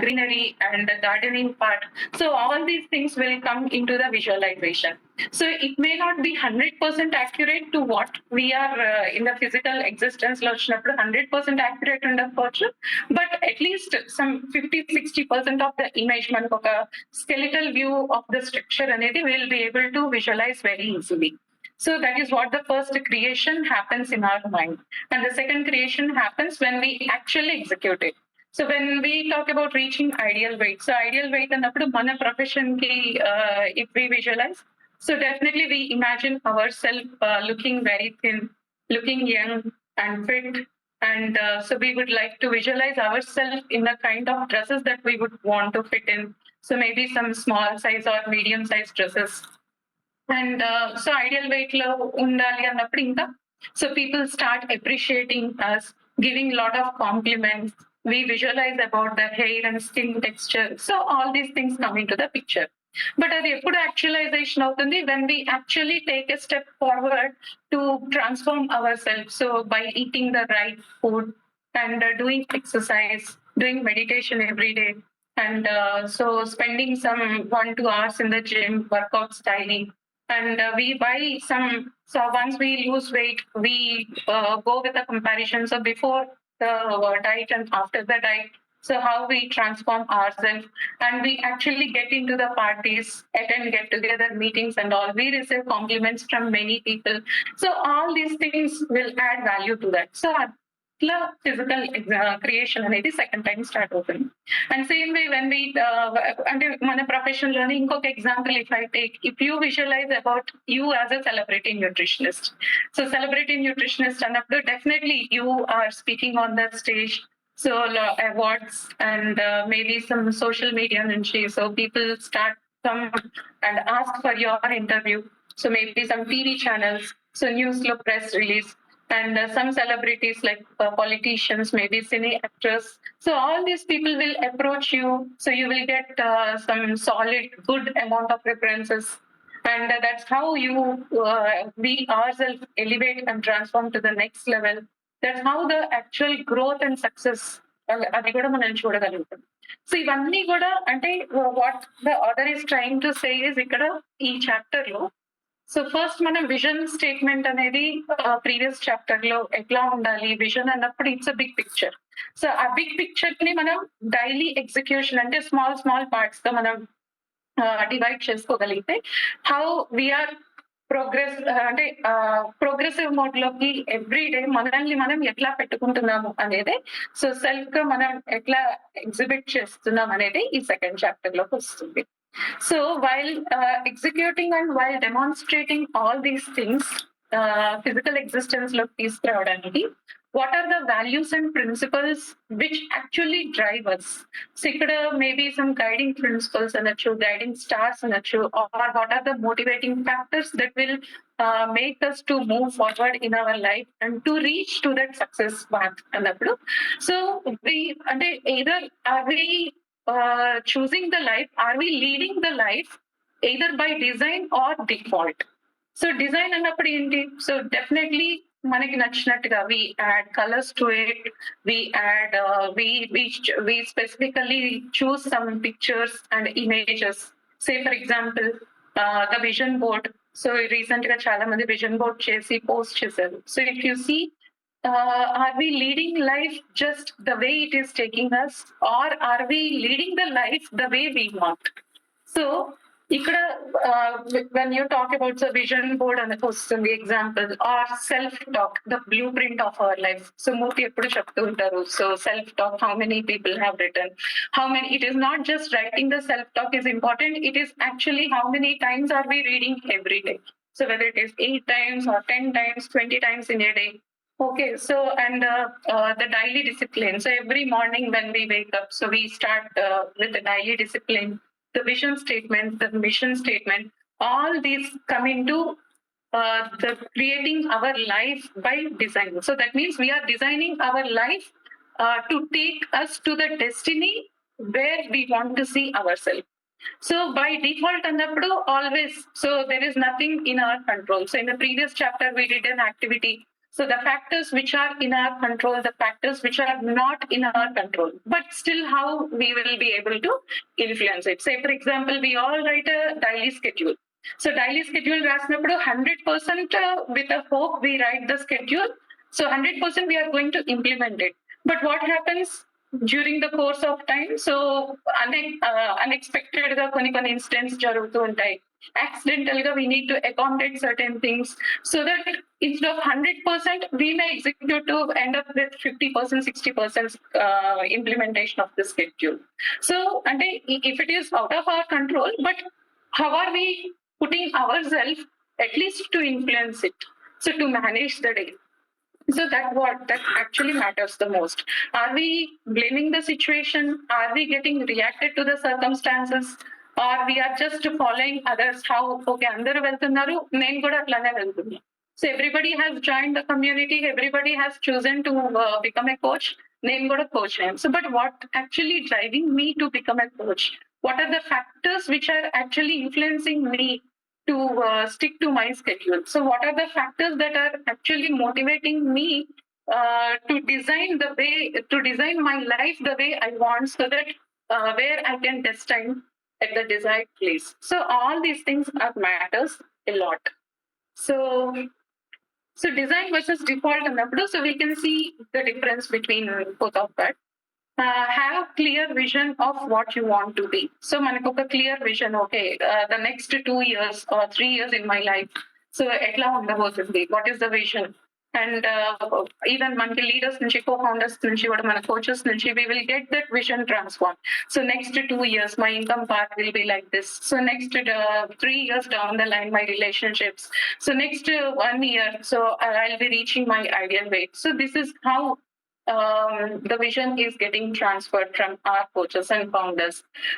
greenery and the gardening part. So all these things will come into the visualization. So it may not be 100% accurate to what we are in the physical existence లో వచ్చినప్పుడు 100% accurate ఉండకపోవచ్చు, but at least some 50-60% of the image మనకు ఒక skeletal view of the structure అనేది will be able to visualize very easily. So that is what the first creation happens in our mind. And the second creation happens when we actually execute it. So when we talk about reaching ideal weight, so ideal weight అన్నప్పుడు మన profession కి if we visualize, so definitely we imagine ourselves looking very thin, looking young and fit. And so we would like to visualize ourselves in the kind of dresses that we would want to fit in. So maybe some small size or medium size dresses. And so ideal weight లో ఉండాలి అన్నప్పుడు ఇంకా so people start appreciating us, giving lot of compliments. We visualize about the hair and skin texture. So all these things come into the picture. But అది ఎప్పుడు actualization అవుతుంది when we actually take a step forward to transform ourselves. So by eating the right food and doing exercise, doing meditation every day, and so spending some 1-2 hours in the gym, workout styling, and we buy some. So once we lose weight, we go with a comparison. So before the diet and after the diet, so how we transform ourselves, and we actually get into the parties, attend get together meetings and all. We receive compliments from many people. So all these things will add value to that. So ఇట్లా physical creation అనేది second time start అవుతుంది. And same way when we అంటే మన profession లోని ఇంకొక example if I take, if you visualise about you as a celebrity nutritionist. So celebrity nutritionist అన్నప్పుడు definitely you are speaking on the stage. So awards and maybe some social media నుంచి so people start come and ask for your interview. So maybe some TV channels, so news లో press release, and some celebrities like politicians, maybe cine actors. So all these people will approach you. So you will get some solid, good amount of references. And that's how you, we ourselves elevate and transform to the next level. That's how the actual growth and success అది కూడా మనం చూడగలుగుతాం. So ఇవన్నీ కూడా అంటే what the author is trying to say is ఇక్కడ ఈ chapter లో. సో ఫస్ట్ మనం విజన్ స్టేట్మెంట్ అనేది ప్రీవియస్ చాప్టర్ లో ఎట్లా ఉండాలి విజన్ అన్నప్పుడు it's a big picture. So ఆ బిగ్ పిక్చర్ ని మనం డైలీ ఎగ్జిక్యూషన్ అంటే స్మాల్ స్మాల్ పార్ట్స్ తో మనం డివైడ్ చేసుకోగలిగితే హౌ వీఆర్ ప్రోగ్రెస్ అంటే ప్రోగ్రెసివ్ మోడ్ లోకి ఎవ్రీ డే మనల్ని మనం ఎట్లా పెట్టుకుంటున్నాము అనేది, సో సెల్ఫ్ గా మనం ఎట్లా ఎగ్జిబిట్ చేస్తున్నాం అనేది ఈ సెకండ్ చాప్టర్ లోకి వస్తుంది. So while executing and while demonstrating all these things, physical existence lo తీసుకురావడానికి, what are the values and principles which actually drive us? So ikkada maybe some guiding principles అనొచ్చు, guiding stars అనొచ్చు, or what are the motivating factors that will make us to move forward in our life and to reach to that success path అన్నప్పుడు. So we అంటే either are we choosing the life, are we leading the life either by design or default? So design అన్నప్పుడు ఏంటి? So definitely మనకి నచ్చినట్టుగా we add colors to it, we add we specifically choose some pictures and images. Say for example the vision board. So recent గా చాలా మంది vision board చేసి post చేశారు. So if you see, are we leading life just the way it is taking us, or are we leading the life the way we want? So ikkada when you talk about the vision board and the example or self talk, the blueprint of our life. So Murthy eppudu cheptu untaru, so self talk, how many people have written, how many, it is not just writing the self talk is important, it is actually how many times are we reading every day. So whether it is 8 times or 10 times, 20 times in a day. Okay, so and the daily discipline. So every morning when we wake up, so we start with the daily discipline, the vision statement, the mission statement. All these come into the creating our life by design. So that means we are designing our life to take us to the destiny where we want to see ourselves. So by default అన్నప్పుడు always, so there is nothing in our control. So in the previous chapter we did an activity. So the factors which are in our control, the factors which are not in our control, but still how we will be able to influence it. Say, for example, we all write a daily schedule. So daily schedule రాసినప్పుడు 100% with a hope we write the schedule. So 100% we are going to implement it. But what happens during the course of time? So unexpected గా కొన్ని incidents జరుగుతూ ఉంటాయి. Accidental గా we need to accommodate certain things so that instead of 100%, we may execute to end up with 50%, 60% implementation of the schedule. So, and if it is out of our control, but how are we putting ourselves at least to influence it? So to manage the day. So that actually matters the most. Are we blaming the situation? Are we getting reacted to the circumstances? Or we are just following others? How okay, అందరూ వెళ్తున్నారు, నేను కూడా అట్లానే వెళ్తున్నా. So everybody has joined the community. Everybody has chosen to become a coach. నేను కూడా coach అయ్యాను. So but what actually driving me to become a coach? What are the factors which are actually influencing me to stick to my schedule? So what are the factors that are actually motivating me to design my life the way I want, so that where I can destine at the desired place? So all these things are matters a lot. So design versus default అన్నప్పుడు, so we can see the difference between both of that. Have clear vision of what you want to be. So మనకు ఒక clear vision, okay, the next 2 years or 3 years in my life. So ఎట్లా ఉండబోతుంది? What is the vision? And even మనకి leaders నుంచి, co-founders నుంచి కూడా, మన coaches నుంచి, we will get that vision transformed. So next 2 years, my income path will be like this. So next 3 years down the line, my relationships. So next 1 year, so I'll be reaching my ideal weight. So this is how the vision is getting transferred from our coaches and founders.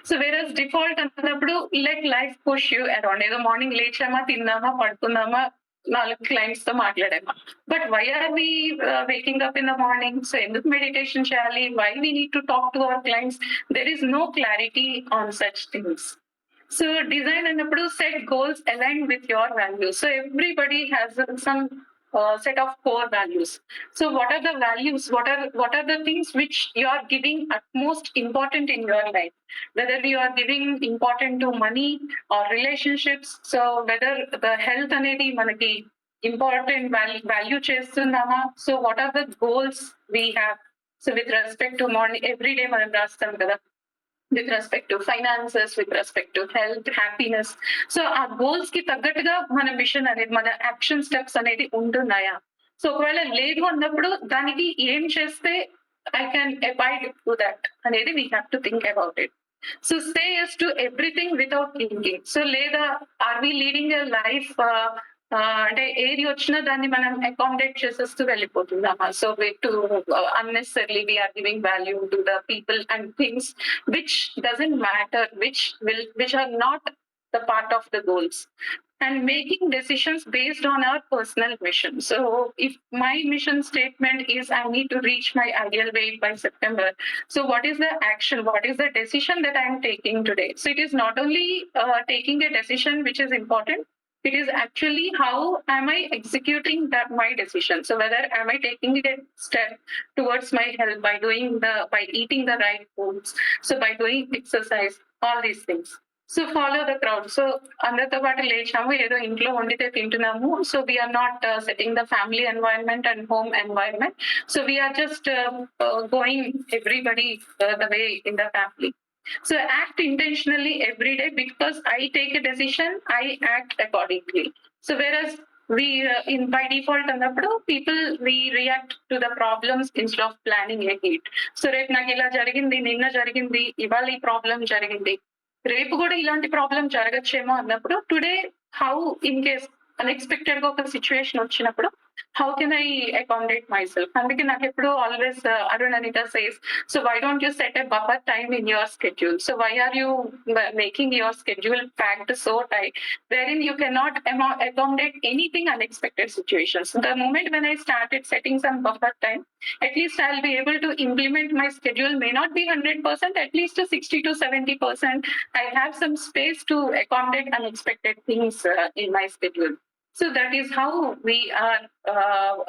So whereas default అన్నప్పుడు, let life push you around. ఏదో morning లేచామా, తిన్నామా, పడుకున్నామా, 4 clients తో మాట్లాడామా. But why are we waking up in the morning? So ఎందుకు meditation చేయాలి? Why we need to talk to our clients? There is no clarity on such things. So design అన్నప్పుడు, set goals aligned with your values. So everybody has some set of core values. So what are the values? What are the things which you are giving utmost important in your life? Whether you are giving important to money or relationships. So whether the health anedi manaki important value చేస్తున్నామా? So what are the goals we have? So with respect to morning, every day మనం రాస్తాం కదా, with respect to finances, with respect to health, happiness. So our goals ki తగ్గట్టుగా మన machine అనేది, మన action steps అనేది ఉంటున్నాయా? So ఒకవేళ లేదు అన్నప్పుడు దానికి ఏం చేస్తే I can abide to that అనేది we have to think about it. So say yes to everything without thinking. So లేదా are we leading a life అంటే ఏది వచ్చినా దాన్ని మనం అకామిడేట్ చేసేస్తూ వెళ్ళిపోతున్నామా? So to unnecessarily we are giving value to the people and things which doesn't matter, which are not the part of the goals, and making decisions based on our personal mission. So if my mission statement is I need to reach my ideal weight by September, so what is the action, what is the decision that I am taking today? So it is not only taking a decision which is important, it is actually how am I executing that my decision. So whether am I taking a step towards my health by eating the right foods, so by doing exercise, all these things. So follow the crowd. So అందరితో పాటు లేచాము, ఏదో ఇంట్లో వండితే తింటున్నాము. So we are not setting the family environment and home environment. So we are just going everybody the way in the family. So act intentionally every day, because I take a decision, I act accordingly. So whereas we by default అన్నప్పుడు people we react to the problems instead of planning ahead. So రేపు నాకు ఇలా జరిగింది, నిన్న జరిగింది, ఇవాళ ఈ problem జరిగింది, రేపు కూడా ఇలాంటి ప్రాబ్లం జరగచ్చేమో అన్నప్పుడు today how in case unexpected గా ఒక సిచ్యువేషన్ వచ్చినప్పుడు how can I accommodate myself? అందుకే నాకు ఎప్పుడు always Arun Anita says, so why don't you set a buffer time in your schedule? So why are you making your schedule packed so tight wherein you cannot accommodate anything unexpected situations? The moment when I started setting some buffer time, at least I'll be able to implement my schedule. May not be 100%, at least 60 to 70%. I have some space to accommodate unexpected things in my schedule. So that is how we are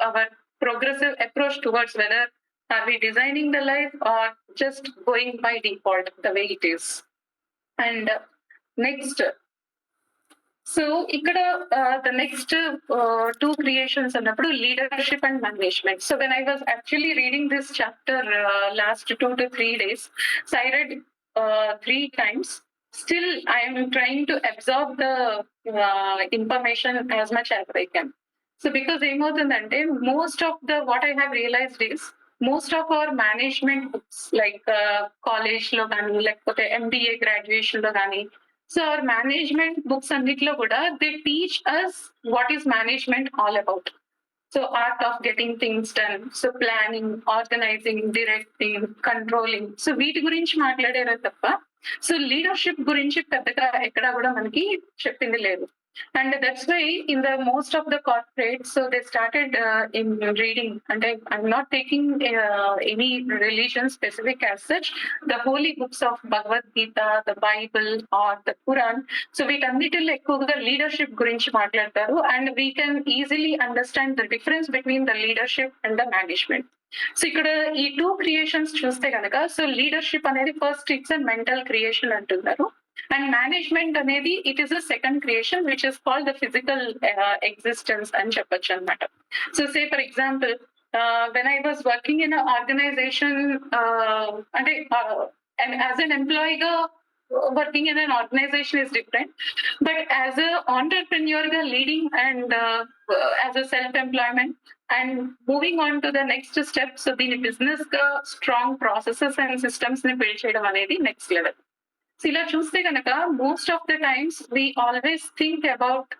our progressive approach towards whether are we designing the life or just going by default the way it is. And next, so ఇక్కడ the next two creations అన్నప్పుడు leadership and management. So when I was actually reading this chapter last 2 to 3 days, so I read 3 times. Still I am trying to absorb the information as much as I can. So because ఏమవుతుందంటే most of the what I have realized is most of our management books like college లో కానీ లేకపోతే MBA graduation లో కానీ, so our management books అన్నిట్లో కూడా they teach us what is management all about. So art of getting things done, so planning, organizing, directing, controlling. So వీటి గురించి మాట్లాడారే తప్ప సో లీడర్షిప్ గురించి పెద్దగా ఎక్కడా కూడా మనకి చెప్పింది లేదు. And that's why in the most of the corporates, so they started in reading, and I'm not taking any religion specific as such, the holy books of Bhagavad Gita, the Bible or the Quran. So వీటన్నిటిలో ఎక్కువగా leadership గురించి మాట్లాడతారు, and we can easily understand the difference between the leadership and the management. So ఇక్కడ ఈ 2 creations చూస్తే కనుక, so leadership అనేది first it's a mental creation అంటున్నారు, అండ్ మేనేజ్మెంట్ అనేది it is a second creation which is called the physical existence అని చెప్పొచ్చు అనమాట. So say for example when I was working in an organization, అంటే as an employee గా working in an organization is different, but as a entrepreneur గా leading and as a self-employment and moving on to the next step, so దీని business గా strong processes and systems ని build చేయడం అనేది next level. So ఇలా చూస్తే కనుక most of the times we always think about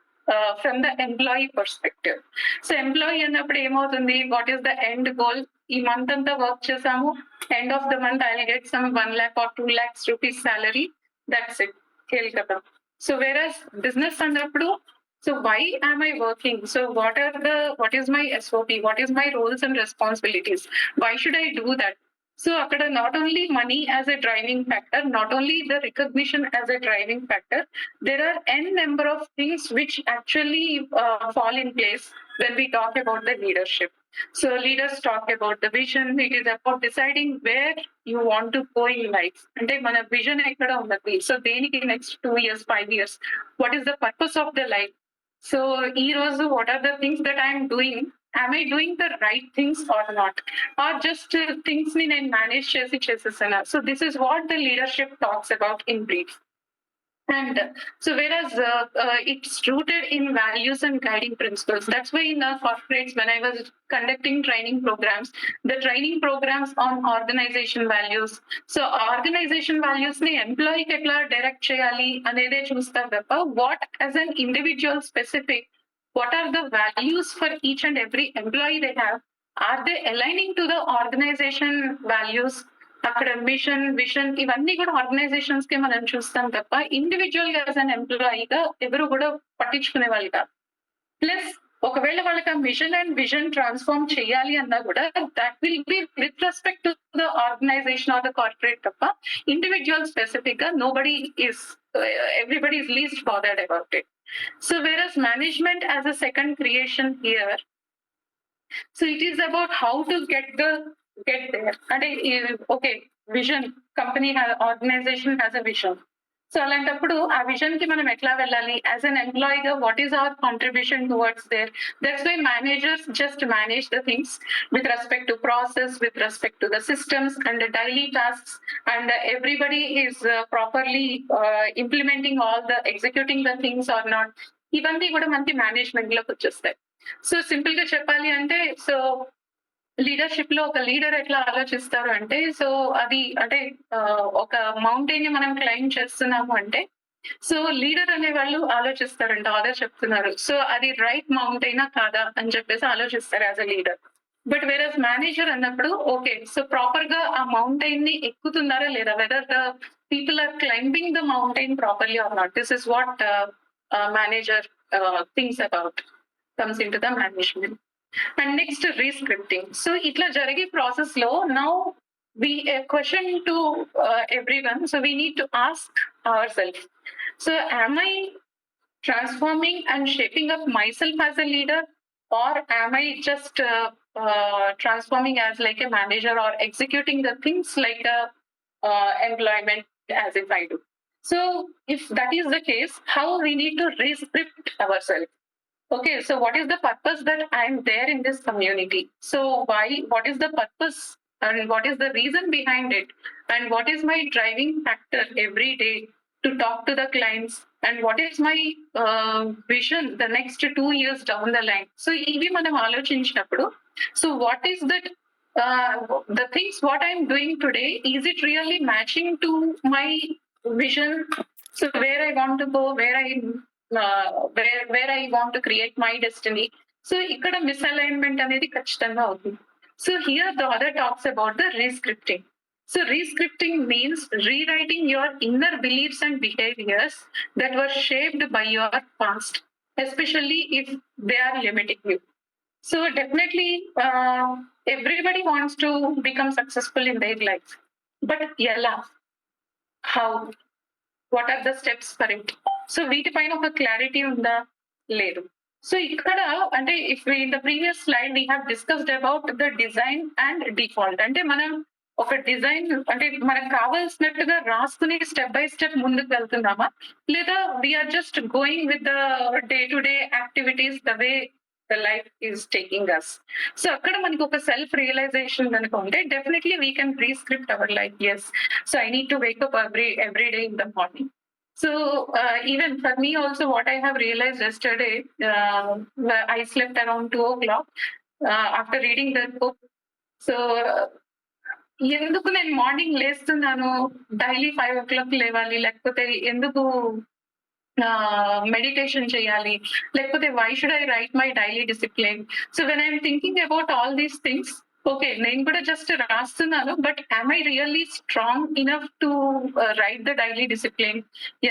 from the employee perspective. So employee అన్నప్పుడు ఏమవుతుంది, what is the end goal, ఈ మంత్ అంతా వర్క్ చేసాము, end of the month I get some 1 lakh or 2 lakhs rupees salary, that's it, Khel కదా. So వేరస్ business అన్నప్పుడు, so why am I working, so what is my SOP, what is my roles and responsibilities, why should I do that. So akkada not only money as a driving factor, not only the recognition as a driving factor, there are n number of things which actually fall in place when we talk about the leadership. So leaders talk about the vision, it is about deciding where you want to go in life, ante mana vision ekkada unnadi, so deniki next 2 years 5 years what is the purpose of the life. So ee roju what are the things that I am doing, am I doing the right things or not, or just things ni nen manage chesi chesesana. So this is what the leadership talks about in brief. And so whereas it's rooted in values and guiding principles, that's why in the corporates when I was conducting training programs, the training programs on organization values, so organization values ni employee ki etla direct cheyali anede chustaru tappa what as an individual specific, what are the values for each and every employee they have, are they aligning to the organization values, అక్కడ machine vision ఇవన్నీ కూడా organisations కి మనం చూస్తాం తప్ప individual గా as an ఎంప్లాయీగా ఎవరు కూడా పట్టించుకునే వాళ్ళు కాదు. ప్లస్ ఒకవేళ వాళ్ళకి ఆ మిషన్ అండ్ విజన్ ట్రాన్స్ఫార్మ్ చేయాలి అన్నా కూడా that will be with respect to the organisation or the corporate తప్ప ఇండివిజువల్ స్పెసిఫిక్ గా nobody is everybody is least bothered about it. So various management as a second creation here, so it is about how to get there. అంటే okay vision, company organisation has a vision. So అలాంటప్పుడు ఆ vision కి మనం ఎట్లా వెళ్ళాలి as an ఎంప్లాయీగా, what is our contribution towards there. That's why managers just manage the things with respect to process, with respect to the systems and daily tasks, and everybody is properly implementing all the executing the things or not. ఇవన్నీ కూడా మనకి management లోకి వచ్చేస్తాయి. So simple గా చెప్పాలి అంటే, so leadership లో ఒక లీడర్ ఎట్లా ఆలోచిస్తారు అంటే, సో అది అంటే ఒక మౌంటైన్ ని మనం క్లైంబ్ చేస్తున్నాము అంటే, సో లీడర్ అనే వాళ్ళు ఆలోచిస్తారంట, ఆర్డర్ చెప్తున్నారు, సో అది రైట్ మౌంటైనా కాదా అని చెప్పేసి ఆలోచిస్తారు as a leader. But various manager అన్నప్పుడు ఓకే, సో ప్రాపర్ గా ఆ మౌంటైన్ ని ఎక్కుతున్నారా లేదా, whether the people are climbing the mountain properly or not. This is what manager things about, comes into the management. And next, rescripting. So itla jarige process lo now we a question to everyone, so we need to ask ourselves, so am I transforming and shaping up myself as a leader, or am I just transforming as like a manager or executing the things like a employment as if I do? So if that is the case, how we need to rescript ourselves. Okay, so what is the purpose that I'm there in this community? So why, what is the purpose and what is the reason behind it, and what is my driving factor every day to talk to the clients, and what is my vision the next 2 years down the line? So ఇవి మనం ఆలోచించినప్పుడు, so what is that the things what I'm doing today, is it really matching to my vision? So where I want to go, where I want to create my destiny. So ఇక్కడ misalignment అనేది ఖచ్చితంగా అవుతుంది. So here the author talks about the rescripting. So rescripting means rewriting your inner beliefs and behaviors that were shaped by your past, especially if they are limiting you. So definitely, everybody wants to become successful in their life, but ఎలా, how, what are the steps for it? So వీటిపైన ఒక clarity ఉందా? లేదు. So ఇక్కడ అంటే if in the previous slide we have discussed about the design and default. అంటే మనం ఒక డిజైన్ అంటే మనకు కావాల్సినట్టుగా రాసుకుని స్టెప్ బై స్టెప్ ముందుకు వెళ్తున్నామా, లేదా we are just going with the day to day activities the way the life is taking us. So అక్కడ మనకి ఒక సెల్ఫ్ రియలైజేషన్ కనుక ఉంటే definitely we can rescript our life. Yes, so I need to wake up every day in the morning. So even for me also, what I have realized yesterday, I slept around 2 o'clock after reading that book. So ఎందుకు నేను morning లేస్తున్నాను, daily 5 o'clock లేవాలి, లేకపోతే ఎందుకు meditation చేయాలి, లేకపోతే why should I write my daily discipline? So when I'm thinking about all these things, okay నేను కూడా just రాస్తున్నాను, but I really strong enough to write the daily discipline?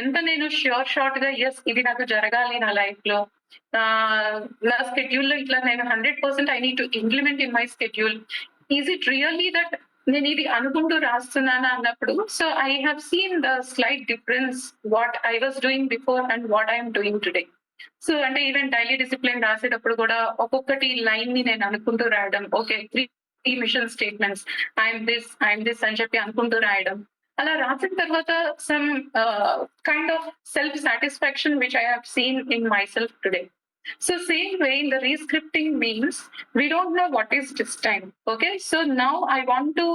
ఎంత నేను షార్ట్ గా ఎస్ ఇది నాకు జరగాలి నా లైఫ్ లో, నా స్కెడ్యూల్ లో ఇట్లా నేను 100% I need to implement in my schedule. Is it really that నేను ఇది అనుకుంటూ రాస్తున్నానా అన్నప్పుడు, so I have seen the slight difference what I was doing before and what I'm doing today. So అంటే ఈవెన్ డైలీ డిసిప్లిన్ రాసేటప్పుడు కూడా ఒక్కొక్కటి line ని నేను అనుకుంటూ రాయడం, okay 3 mission statements, I'm this అని చెప్పి అనుకుంటూ రాయడం. అలా రాసిన తర్వాత some kind of self satisfaction which I have seen in my self today. So same way in the rescripting means we don't know what is this time. Okay, so now I want to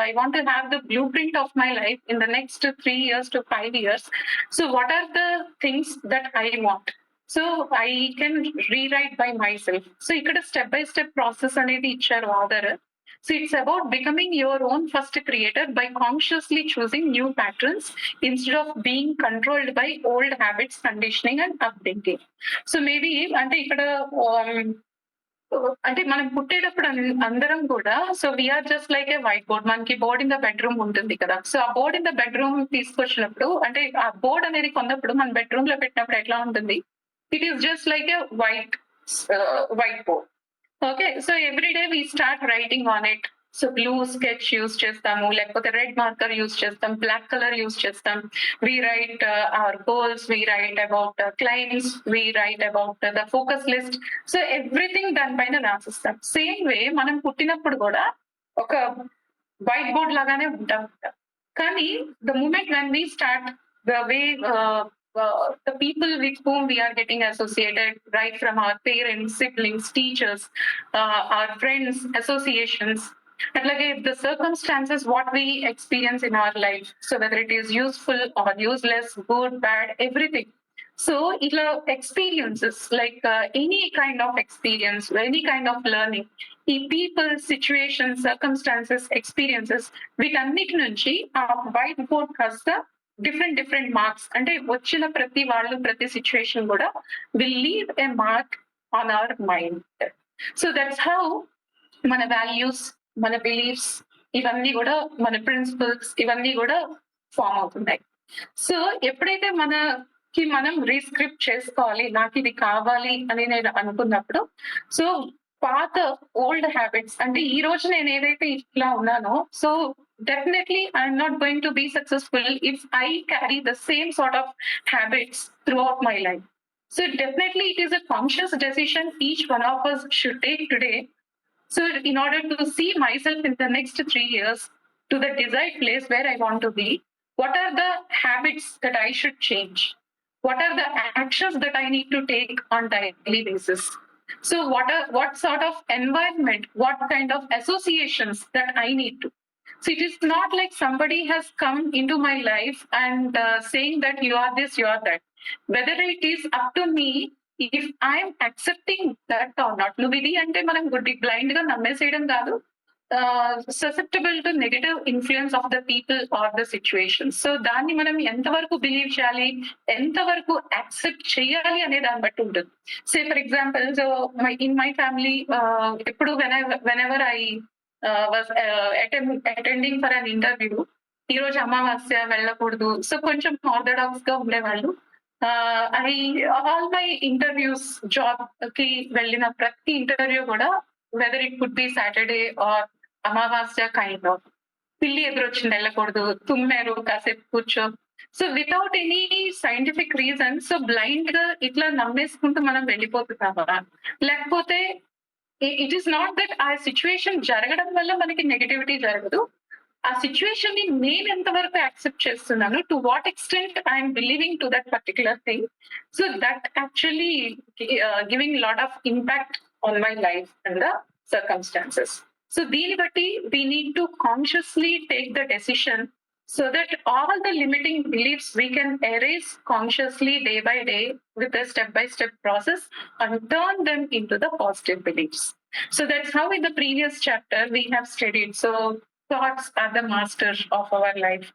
I want to have the blueprint of my life in the next 3 years to 5 years. So what are the things that I want? So I can rewrite by myself. So ikkada step by step process anedi icharu author. So it's about becoming your own first creator by consciously choosing new patterns instead of being controlled by old habits, conditioning and upbringing. So maybe అంటే ఇక్కడ అంటే మనం పుట్టేటప్పుడు అందరం కూడా, so we are just like a white board. మనకి board in the bedroom ఉంటుంది కదా. సో ఆ బోర్డ్ ఇన్ ద బెడ్రూమ్ తీసుకొచ్చినప్పుడు, అంటే ఆ బోర్డ్ అనేది కొన్నప్పుడు మన బెడ్రూమ్ లో పెట్టినప్పుడు ఎట్లా ఉంటుంది? It is just like a white board. Okay, so every day we start writing on it. So blue sketch use చేస్తాము, లేకపోతే రెడ్ మార్కర్ యూజ్ చేస్తాం, బ్లాక్ కలర్ యూజ్ చేస్తాం. We write hour goals, we write about clients, we write about the focus list. So everything దానిపైన రాసిస్తాం. Same way మనం పుట్టినప్పుడు కూడా ఒక white board లాగానే ఉంటాం. కానీ the moment when we start the way the people with whom we are getting associated, right from our parents, siblings, teachers, our friends, associations, atlage the circumstances what we experience in our life, so whether it is useful or useless, good, bad, everything. So itla experiences like any kind of experience, any kind of learning, ఈ people, situations, circumstances, experiences, వీటన్నిటి నుంచి ఆ white board కాస్త different marks, అంటే వచ్చిన ప్రతి వాళ్ళు ప్రతి సిచ్యువేషన్ కూడా will leave a mark on our mind. So that's how మన వాల్యూస్, మన బిలీఫ్స్, ఇవన్నీ కూడా మన ప్రిన్సిపల్స్, ఇవన్నీ కూడా ఫామ్ అవుతున్నాయి. సో ఎప్పుడైతే మనం రీస్క్రిప్ట్ చేసుకోవాలి, నాకు ఇది కావాలి అని నేను అనుకున్నప్పుడు, సో పాత ఓల్డ్ హ్యాబిట్స్, అంటే ఈ రోజు నేను ఏదైతే ఇట్లా ఉన్నానో, so definitely I'm not going to be successful if I carry the same sort of habits throughout my life. So definitely it is a conscious decision each one of us should take today. So in order to see myself in the next 3 years to the desired place where I want to be, what are the habits that I should change? What are the actions that I need to take on daily basis? So what sort of environment, what kind of associations that I need to? So it is not like somebody has come into my life and saying that you are this, you are that. Whether it is up to me if I'm accepting that or not. నువ్వు ఇది అంటే మనం గుడ్డి blind గా నమ్మేసేయడం కాదు, susceptible to negative influence of the people or the situation. So దాన్ని మనం ఎంతవరకు బిలీవ్ చేయాలి, ఎంతవరకు యాక్సెప్ట్ చేయాలి అనే దాన్ని బట్టి ఉంటుంది. Say for example, so in my family ఎప్పుడు whenever I was attending for an interview, ఈ రోజు అమావాస్య వెళ్ళకూడదు, సో కొంచెం ఆర్థడాక్స్ గా ఉండేవాళ్ళు. I all my interviews job కి వెళ్ళిన ప్రతి ఇంటర్వ్యూ కూడా whether it could be Saturday or అమావాస్య కైండ్ ఆఫ్, పిల్లి ఎదురొచ్చింది వెళ్ళకూడదు, తుమ్మారు కాసేపు కూర్చో. So without any scientific reason, so blind గా ఇట్లా నమ్మేసుకుంటూ మనం వెళ్ళిపోతున్నామా? లేకపోతే ఇట్ ఈస్ నాట్ దట్ ఆ సిచ్యువేషన్ జరగడం వల్ల మనకి నెగటివిటీ జరగదు, ఆ సిచ్యువేషన్ ని నేను ఎంతవరకు యాక్సెప్ట్ చేస్తున్నాను, to what extent I'm believing to that particular thing. So that actually giving lot of impact on my life and the circumstances. So దీన్ని బట్టి we need to consciously take the decision so that all the limiting beliefs we can erase consciously day by day with a step-by-step process and turn them into the positive beliefs. So that's how in the previous chapter we have studied. So thoughts are the masters of our life.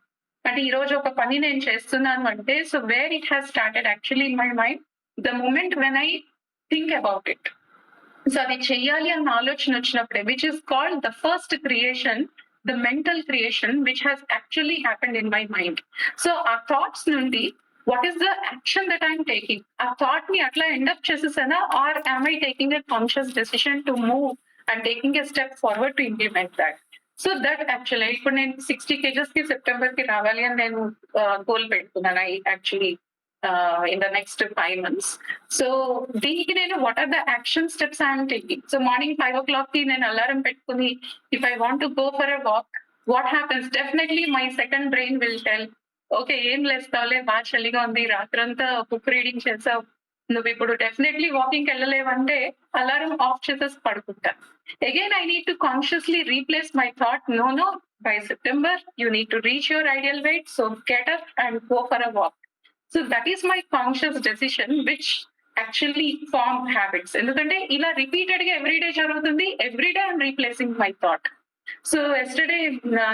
అంటే ఈ రోజు ఒక పని నేను చేస్తున్నాను అంటే, so where it has started actually in my mind the moment when I think about it. So అది చెయ్యాలి అన్న ఆలోచన వచ్చినప్పుడే, which is called the first creation, the mental creation which has actually happened in my mind. So ఆ thoughts నుండి what is the action that I'm taking, ఆ thought ని అట్లా ఎండప్ చేసేసానా, or I'm I taking a conscious decision to move and taking a step forward to implement that. So that actually ఇప్పుడు నేను 60 kgs కి September కి రావాలి అని నేను గోల్ పెట్టుకున్నాను. I actually in the next 5 months. So దీనికి నేను what are the action steps I am taking? So morning 5 o'clock కి నేను అలారం పెట్టుకుని if I want to go for a walk, what happens? Definitely my second brain will tell, okay, ఏం లేస్తావులే, బాగా చలిగా ఉంది, రాత్రంతా బుక్ రీడింగ్ చేసావు, నువ్వు ఇప్పుడు డెఫినెట్లీ వాకింగ్ వెళ్ళలేవంటే అలారం ఆఫ్ చేసేసి పడుకుంటా. Again I need to consciously replace my thought, no by September you need to reach your ideal weight, so get up and go for a walk. So that is my conscious decision which actually form habits. ఎందుకంటే ఇలా repeated గా everyday జరుగుతుంది, everyday I'm replacing my thought. So yesterday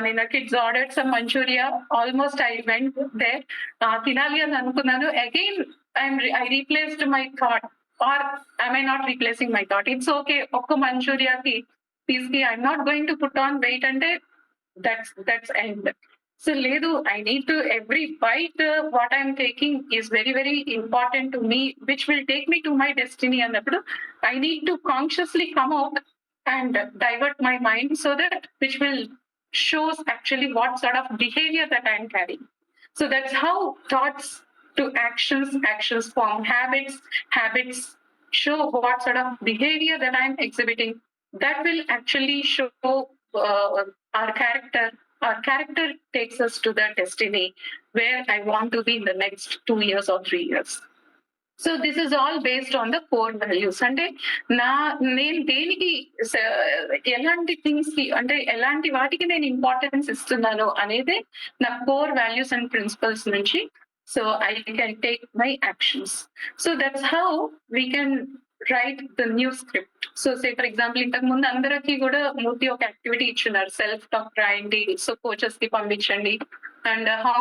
నేను kids ordered some manchuria, almost I went there, తినాలి అని అనుకున్నాను, again I replaced my thought, or I'm I not replacing my thought, it's okay ఒక్క మంచూరియాకి piece కి I'm not going to put on weight అంటే that's end. So Ledu, I need to, every bite what I'm taking is very, very important to me, which will take me to my destiny. And I need to consciously come out and divert my mind so that which will shows actually what sort of behavior that I'm carrying. So that's how thoughts to actions, actions form habits, habits show what sort of behavior that I'm exhibiting. That will actually show our character. Our character takes us to that destiny where I want to be in the next 2 years or 3 years. So this is all based on the core values. అంటే నేను దేనికి ఎలాంటి things కి అంటే ఎలాంటి వాటికి నేను importance ఇస్తున్నాను అనేది నా కోర్ వాల్యూస్ అండ్ ప్రిన్సిపల్స్ నుంచి, so I can take my actions. So that's how we can write the new script. So say for example ఇంతకు ముందు అందరికీ కూడా మూర్తి ఒక యాక్టివిటీ ఇచ్చున్నారు, సెల్ఫ్ టాక్ రాయండి, సో కోచెస్ కి పంపించండి, and how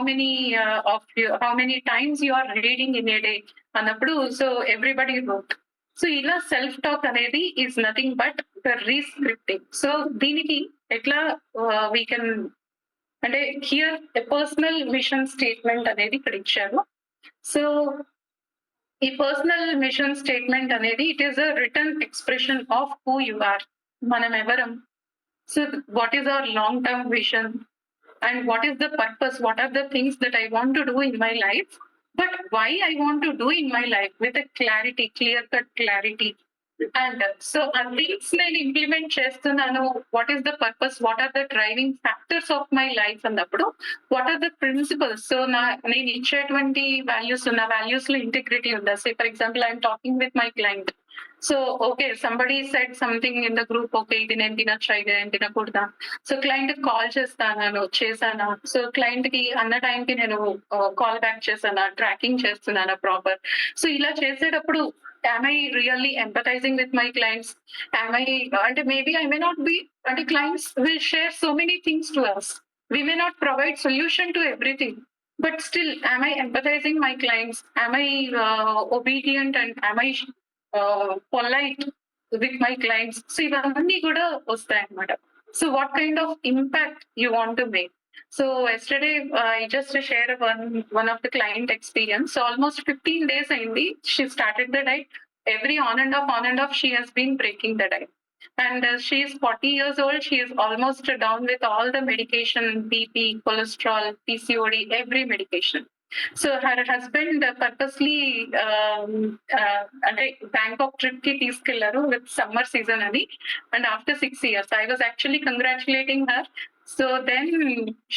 many times you are reading in a day అన్నప్పుడు, సో ఎవ్రీబడి రోట్. సో ఇలా సెల్ఫ్ టాక్ అనేది is nothing but the rescripting. So దీనికి ఎట్లా వీ కెన్ అంటే here a personal mission statement అనేది ఇక్కడ ఇచ్చారు. సో ఈ పర్సనల్ మిషన్ స్టేట్మెంట్ అనేది it is a return expression of who you are, మనం ఎవరం. So what is our long term vision, and what is the purpose, what are the things that I want to do in my life, but why I want to do in my life with a clarity, clear cut clarity. And so things నేను implement చేస్తున్నాను. What is the purpose, what are the driving factors of my life అన్నప్పుడు what are the principles. So నేను ఇచ్చేటువంటి values, నా values లో integrity ఉందా. Say for example I'm talking with my client. So okay, somebody said something in the group, okay ఇది నేను తినొచ్చా, ఇది నేను తినకూడదా. సో క్లయింట్ కాల్ చేశానా, సో క్లయింట్ కి అన్న టైంకి నేను కాల్ బ్యాక్ చేశానా, ట్రాకింగ్ చేస్తున్నానా ప్రాపర్. సో ఇలా చేసేటప్పుడు am I really empathizing with my clients? Am I, and maybe I may not be, and clients will share so many things to us. We may not provide solution to everything, but still, am I empathizing my clients? Am I obedient, and am I polite with my clients? So ఇవన్నీ కూడా వస్తాయి అన్నమాట. So what kind of impact you want to make? So yesterday I just share one of the client experience. So almost 15 days aindi she started the diet. Every on and off she has been breaking the diet. And she is 40 years old. She is almost down with all the medication, BP, cholesterol, PCOD, every medication. So her husband purposely అంటే Bangkok trip కి తీసుకెళ్లారు with summer season అని. And after 6 years I was actually congratulating her. So then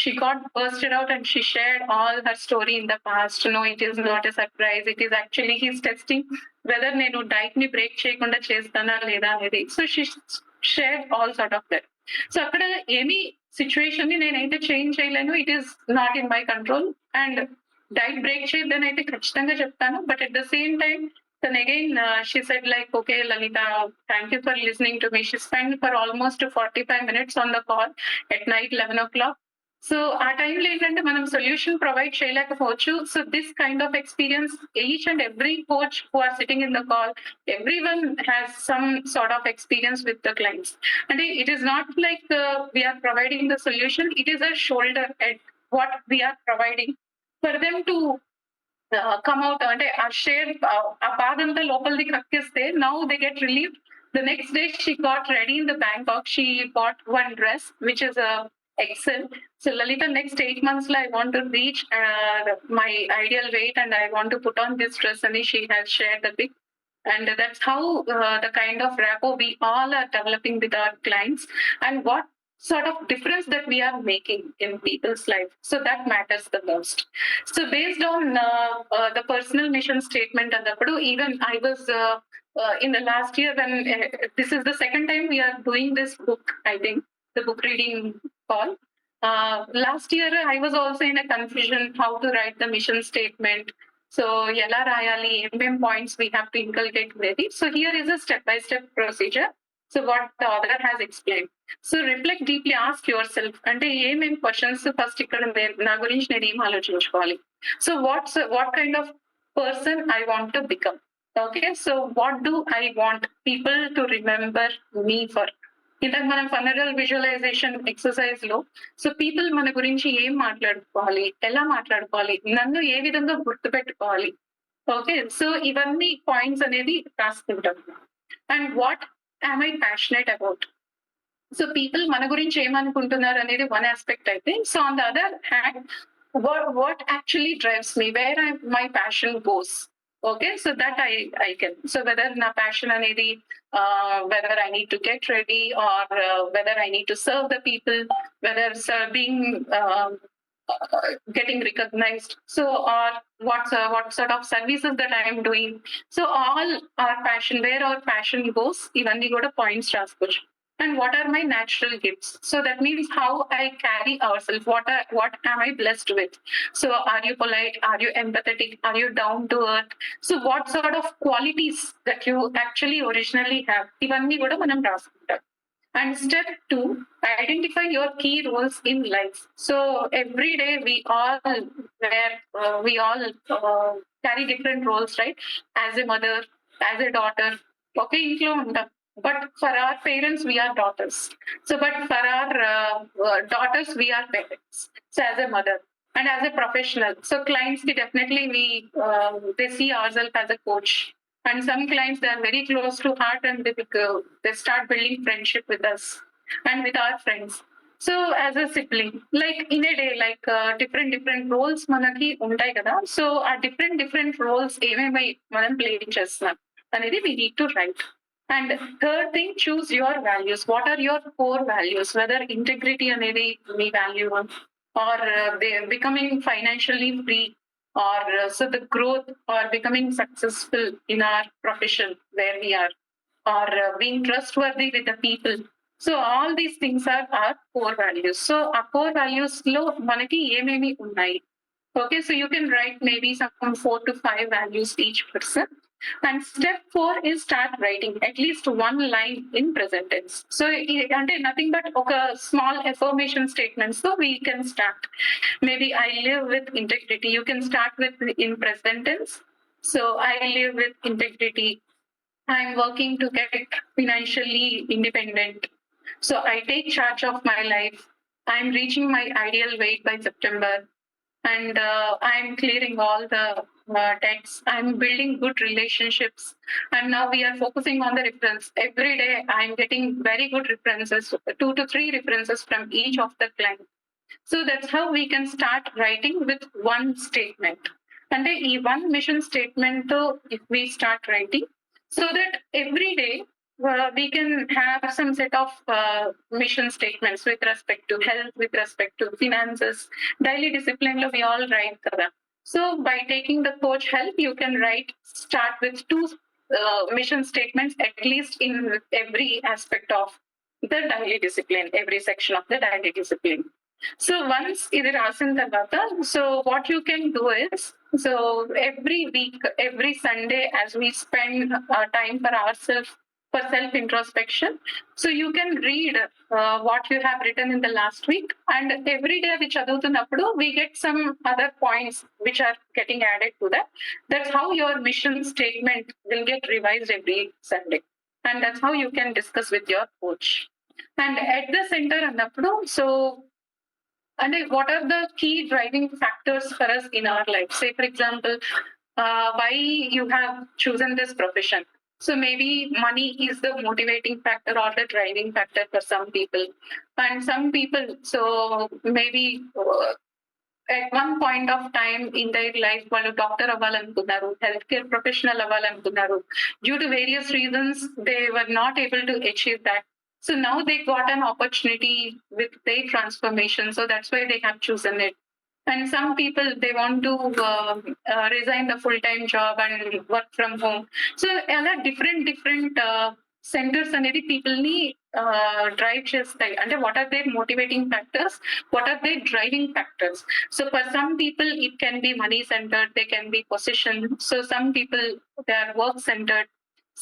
she got bursted out and she shared all her story in the past. No, it is not a surprise. It is actually he's testing whether నేను diet ని break చేయకుండా చేస్తానా లేదా అనేది. So she share all sort of that. So అక్కడ ఏమి situation ని నేనైతే చేంజ్ చేయలేను. It is not in my control. And diet break చేయొద్దని అయితే ఖచ్చితంగా చెప్తాను. But at the same time then again she said like, okay Lalita, thank you for listening to me. She spent for almost 45 minutes on the call at night 11 o'clock. So ఆ టైంలో ఏంటంటే మనం solution provide చేయలేకపోవచ్చు. So this kind of experience each and every coach who are sitting in the call, every one has some sort of experience with the clients. అంటే it is not like we're providing the solution, it is a shoulder at what we're providing for them to come out. అంటే ఆ share ఆ బాధ అంతా లోపలిది కక్కిస్తే now they get relieve. The next day she got ready in the Bangkok. She bought one dress which is a Excel. So Lalita, next 8 months I want to reach my ideal weight and I want to put on this dress, and she has shared the pic. And that's how the kind of rapport we all are developing with our clients, and what sort of difference that we are making in people's life. So that matters the most. So based on the personal mission statement and the even I was in the last year when this is the second time we are doing this book, I think the book reading call. Last year I was also in a confusion how to write the mission statement. So ela rayali, em points we have to inculcate with it. So here is a step by step procedure. So what the author has explained. So reflect deeply, ask yourself అంటే ఏమేం questions first ఇక్కడ నా గురించి నేను ఏం ఆలోచించుకోవాలి. So what kind of person I want to become. Okay, so what do I want people to remember me for? ఇంతకు మనం ఫనరల్ విజువలైజేషన్ ఎక్సర్సైజ్ లో సో పీపుల్ మన గురించి ఏం మాట్లాడుకోవాలి, ఎలా మాట్లాడుకోవాలి, నన్ను ఏ విధంగా గుర్తుపెట్టుకోవాలి. ఓకే, సో ఇవన్నీ పాయింట్స్ అనేది రాసుకుంటాం. And what am I passionate about? So people మన గురించి ఏమనుకుంటున్నారు అనేది వన్ ఆస్పెక్ట్ అయితే. So on the other hand what actually drives me, where my passion goes. Okay, so that I can. So whether na passion anedi, whether I need to get ready, or whether I need to serve the people, whether serving, getting recognized. So or what sort of services that I am doing. So all our passion, where our passion goes, ivanni kuda points raskochu. And what are my natural gifts? So that means how I carry ourselves. What am I blessed with? So are you polite? Are you empathetic? Are you down to earth? So what sort of qualities that you actually originally have? Ivanni kuda manam raskuntam. And step 2, identify your key roles in life. So every day we all carry different roles, right? As a mother, as a daughter. Okay, intlo untam. But for our parents, we are daughters. So, but for our daughters, we are parents. So, as a mother and as a professional, so clients definitely they see ourselves as a coach. And some clients, they are very close to heart, and they start building friendship with us and with our friends. So as a sibling like in a day like different roles మనకి ఉంటాయి కదా. So ఆ different roles ఏమేమి మనం play చేస్తున్నాం అనేది we need to write. And third thing, choose your values. What are your core values? Whether integrity అనేది మీ value, or becoming financially free, or so the growth, or becoming successful in our profession where we are, or being trustworthy with the people. So all these things are our core values. So ఆ core values లో మనకి ఏమేమి ఉన్నాయి? Okay, so you can write maybe some 4 to 5 values each person. And step 4 is start writing at least one line in present tense. So అంటే nothing but ఒక small affirmation statements. So we can start. Maybe I live with integrity. You can start with in present tense. So I live with integrity. I'm working to get financially independent. So I take charge of my life. I'm reaching my ideal weight by September. And I'm clearing all the debts. I'm building good relationships. And now we are focusing on the reference. Every day I'm getting very good references, 2 to 3 references from each of the clients. So that's how we can start writing with one statement. And the one mission statement, if we start writing, so that every day we can have some set of mission statements with respect to health, with respect to finances, daily discipline lo we all write kada. So by taking the coach help, you can start with 2 mission statements at least in every aspect of the daily discipline, every section of the daily discipline. So once ఇది రాసిన తర్వాత, so what you can do is, so every week, every Sunday, as we spend time for ourselves, for self introspection, so you can read what you have written in the last week, and every day అది చదువుతున్నప్పుడు we get some other points which are getting added to that. That's how your mission statement will get revised every Sunday, and that's how you can discuss with your coach. And at the center అన్నప్పుడు, so and what are the key driving factors for us in our life? Say, for example, why you have chosen this profession. So maybe money is the motivating factor or the driving factor for some people. And some people, so maybe at one point of time in their life, వాళ్ళు doctor అవ్వాలనుకున్నారు, health care professional అవ్వాలనుకున్నారు. Due to various reasons, they were not able to achieve that. So now they got an opportunity with their transformation. So that's why they have chosen it. And some people, they want to resign the full-time job and work from home. So other different centers అనేది people ని drive చేస్తాయి. అంటే what are their motivating factors? What are their driving factors? So for some people, it can be money centered. They can be position. So some people, they are work centered.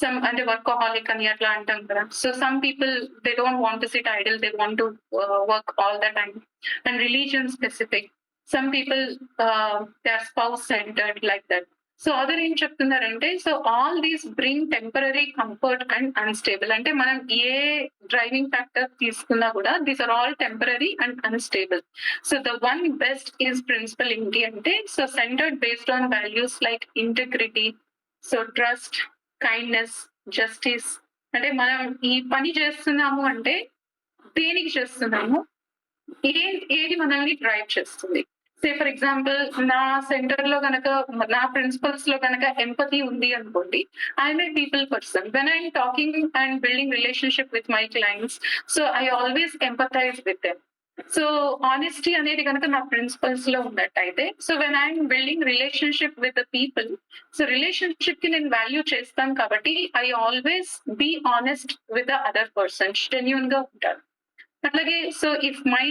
Some under workaholic అని అట్లా అంటాం కదా. So some people, they don't want to sit idle, they want to work all the time. And religion specific, some people, they are spouse centered, like that. So other ఏం చెప్తున్నారంటే, so all these bring temporary comfort and unstable. అంటే మనం ఏ driving factor తీసుకున్నా కూడా these are all temporary and unstable. So the one best is principle ఏంటి అంటే, so centred based on values like integrity, so trust, kindness, justice. అంటే మనం ఈ పని చేస్తున్నాము అంటే దేనికి చేస్తున్నాము, ఏది మనల్ని డ్రైవ్ చేస్తుంది. సే ఫర్ ఎగ్జాంపుల్, నా సెంటర్ లో కనుక, నా ప్రిన్సిపల్స్ లో కనుక ఎంపతి ఉంది అనుకోండి, I'm a people person. When I'm talking and building relationship with my clients, so I always empathise with them. So honesty అనేది కనుక నా ప్రిన్సిపల్స్ లో ఉన్నట్టయితే, so when I'm building relationship with the people, so relationship కి నేను value చేస్తాను కాబట్టి I always be honest with the other person, genuine గా ఉంటారు. అట్లాగే సో ఇఫ్ మై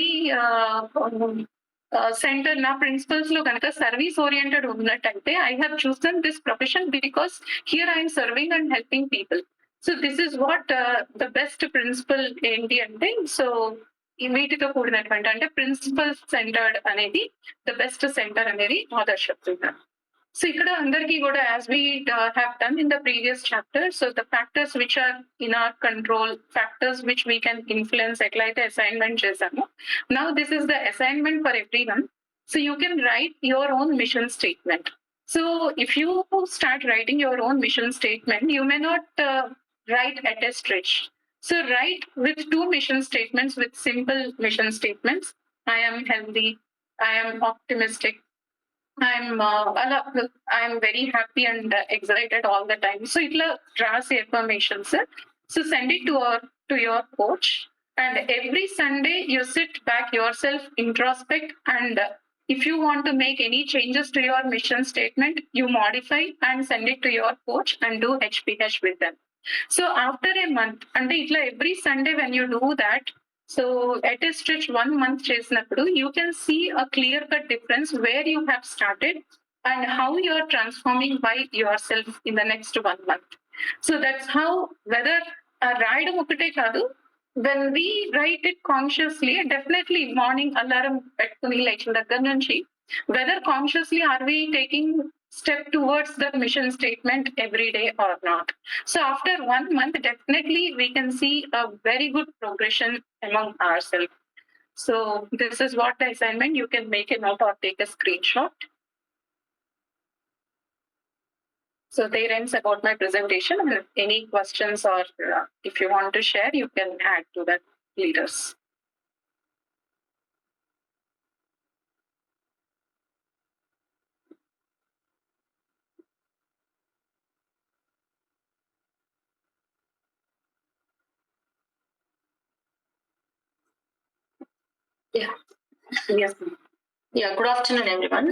సెంటర్, నా ప్రిన్సిపల్స్ లో కనుక సర్వీస్ ఓరియంటెడ్ ఉన్నట్టయితే, I have chosen this profession because here I'm serving and helping people. So this is what the best principle ఏంటి అంటే, so వీటితో కూడినటువంటి, అంటే ప్రిన్సిపల్ సెంటర్డ్ అనేది ద బెస్ట్ సెంటర్ అనేది ఆథర్ చెప్తున్నారు. సో ఇక్కడ అందరికీ కూడా, as we have done in the previous chapter, so the factors which are in our control, factors which we can influence, ఎట్లయితే అసైన్మెంట్ చేశాము. Now this is the assignment for every one. So you can right your own mission statement. So if you start writing your own mission statement, you may not write at a stretch. So write with 2 mission statements, with simple mission statements. I am healthy. I am optimistic. I'm very happy and excited all the time. So it'll draws affirmations. So send it to your coach, and every Sunday you sit back yourself, introspect, and if you want to make any changes to your mission statement, you modify and send it to your coach and do HPH with them. So after a month, and every Sunday when you do that, so at a stretch 1 month చేసినప్పుడు you can see a clear cut difference where you have started and how you are transforming by yourself in the next 1 month. So that's how, whether రాయడం ఒకటే కాదు, when we write it consciously, definitely morning alarm పెట్టుకుని లేచిన దగ్గర నుంచి, whether consciously are we taking step towards the mission statement every day or not. So after 1 month, definitely we can see a very good progression among ourselves. So this is what the assignment. You can make a note or take a screenshot. So there ends about my presentation. And any questions or if you want to share, you can add to that, leaders. Yeah. Yes. Yeah. Good afternoon, everyone.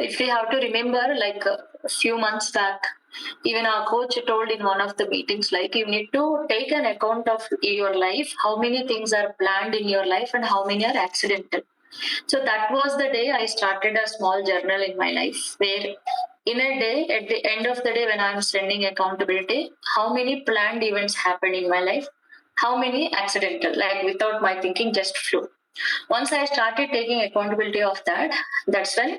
If we have to remember, a few months back, even our coach told in one of the meetings, you need to take an account of your life, how many things are planned in your life and how many are accidental. So that was the day I started a small journal in my life, where in a day, at the end of the day, when I'm sending accountability, how many planned events happened in my life, how many accidental, without my thinking, just flew. Once I started taking accountability of that, that's when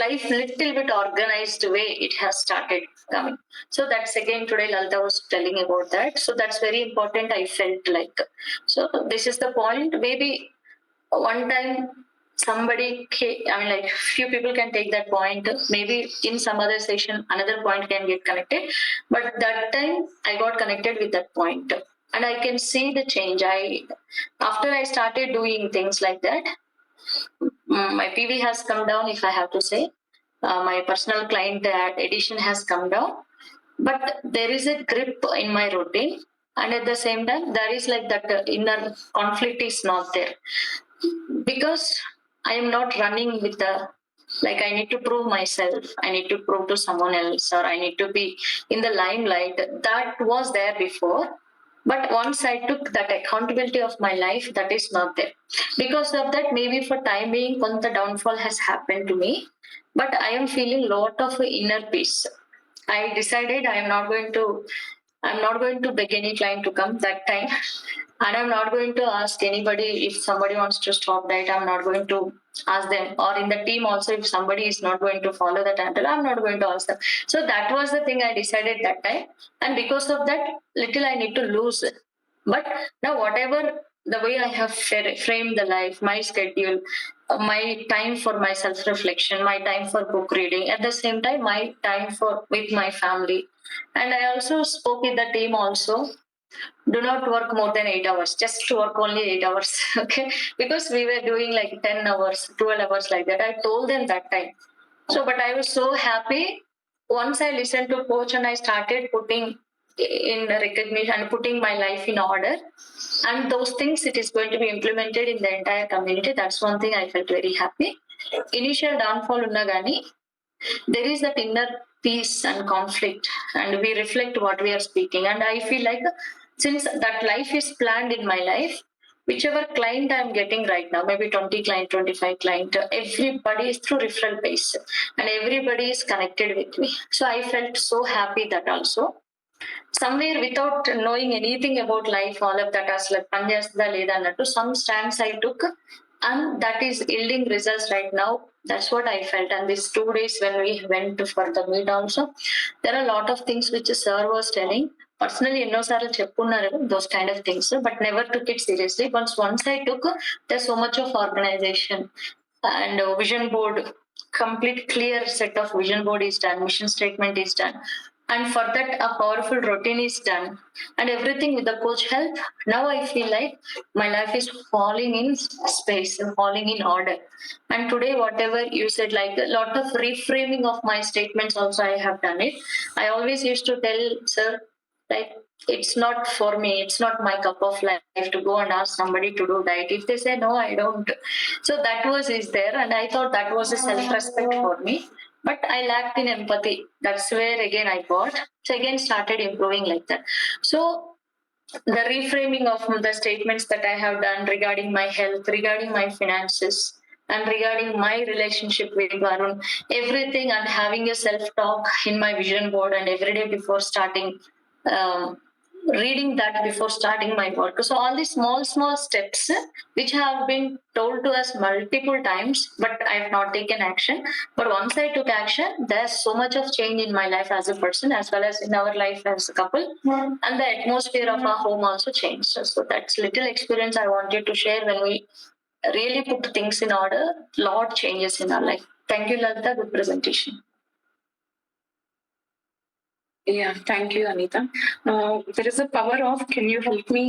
life little bit organized way it has started coming. So that's again today Lalita was telling about that. So that's very important. I felt like, so this is the point. Maybe one time somebody few people can take that point, maybe in some other session another point can get connected, but that time I got connected with that point and I can see the change. After I started doing things like that, my PV has come down, if I have to say. My personal client addition has come down, but there is a grip in my routine, and at the same time there is that inner conflict is not there, because I am not running with the I need to prove myself, I need to prove to someone else, or I need to be in the limelight. That was there before, but once I took that accountability of my life, that is not there. Because of that, maybe for time being, the downfall has happened to me, but I am feeling lot of inner peace. I decided I'm not going to beg any client to come that time. And I'm not going to ask anybody if somebody wants to stop diet. I'm not going to ask them. Or in the team also, if somebody is not going to follow that handle, I'm not going to ask them. So that was the thing I decided that time. And because of that, little I need to lose. But now whatever the way I have framed the life, my schedule, my time for my self-reflection, my time for book reading, at the same time, my time for with my family. And I also spoke with the team also, do not work more than 8 hours, just to work only 8 hours. Okay, because we were doing 10 hours, 12 hours like that. I told them that time. So but I was so happy once I listened to coach and I started putting in recognition and putting my life in order, and those things it is going to be implemented in the entire community. That's one thing I felt very happy. Initial downfall unna gani, there is that inner peace and conflict, and we reflect what we are speaking. And I feel like since that life is planned in my life, whichever client I'm getting right now, maybe 20 client, 25 client, everybody is through referral base and everybody is connected with me. So I felt so happy that also somewhere without knowing anything about life, all of that as some stands I took, and that is yielding results right now. That's what I felt. And these 2 days when we went for the meet also, there are a lot of things which sir was telling. Personally, those kind of things, but never took it seriously. Once I took, there's so much of organization and vision board, complete clear set of vision board is done, mission statement is done. and for that a powerful routine is done, and everything with the coach help. Now I feel like my life is falling in space, falling in order. And today, whatever you said, like a lot of reframing of my statements, also I have done it. I always used to tell sir, like it's not for me, it's not my cup of life to go and ask somebody to do diet. If they say no, I don't. So that was is there, and I thought that was a self-respect for me. But I lacked in empathy. That's where again I got. So again started improving like that. So the reframing of the statements that I have done regarding my health, regarding my finances, and regarding my relationship with Varun, everything, and having a self talk in my vision board, and every day before starting, um, reading that before starting my work. So, all these small steps which have been told to us multiple times, but I have not taken action. But once I took action, there's so much of change in my life as a person, as well as in our life as a couple, and the atmosphere of our home also changed. So that's little experience I wanted to share. When we really put things in order, lot changes in our life. Thank you, Lalita. Good presentation. Yeah, thank you, Anita. There is a power of, can you help me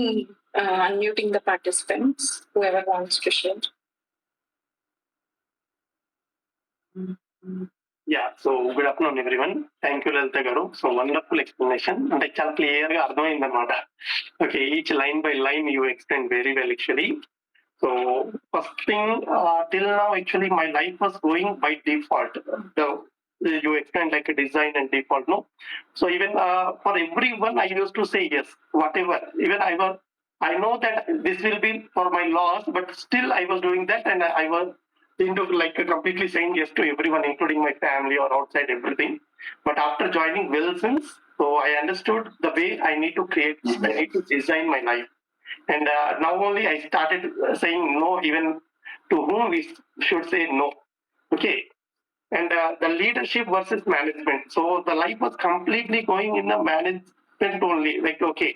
unmuting the participants, whoever wants to share? Yeah, so good afternoon everyone. Thank you Lalita garu. So wonderful explanation. అంటే చాలా clear గా అర్థమైంది అనమాట. Okay, each line by line you explained very well actually. So first thing, till now actually my life was going by default. You explained like a design and default, no? So even for everyone I used to say yes, whatever. Even I know that this will be for my loss, but still I was doing that, and I was into like completely saying yes to everyone, including my family or outside everything. But after joining Wilson's, so I understood the way I need to create, I need to design my life. And now only I started saying no, even to whom we should say no. Okay. And the leadership versus management. So the life was completely going in the management only. Like, okay,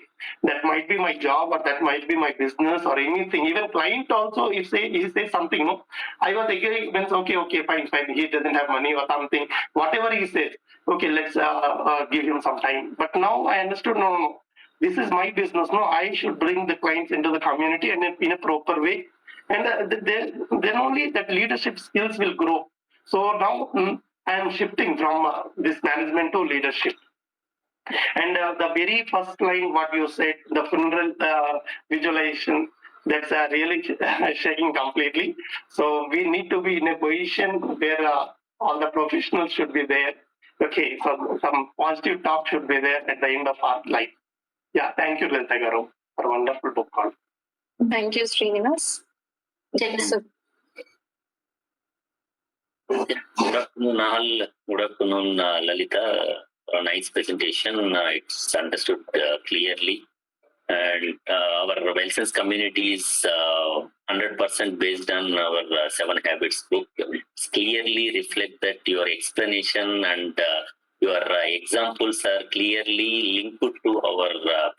that might be my job, or that might be my business, or anything. Even client also, if he says something, no, I was agreeing. When okay, fine. He doesn't have money or something. Whatever he says, okay, let's give him some time. But now I understood. No. This is my business. No, I should bring the clients into the community and in a proper way. And then only that leadership skills will grow. So now I am shifting from this management to leadership. And the very first line, what you said, the funeral visualization, that's really shaking completely. So we need to be in a position where all the professionals should be there. Okay, so some positive talk should be there at the end of our life. Yeah, thank you, Lalita garu, for a wonderful book call. Thank you, Srinivas. Yes. Good afternoon, all. Good afternoon, Lalita. A nice presentation. It's understood clearly. And our Wilson's community is 100% based on our 7 Habits book. It's clearly reflect that your explanation and your examples are clearly linked to our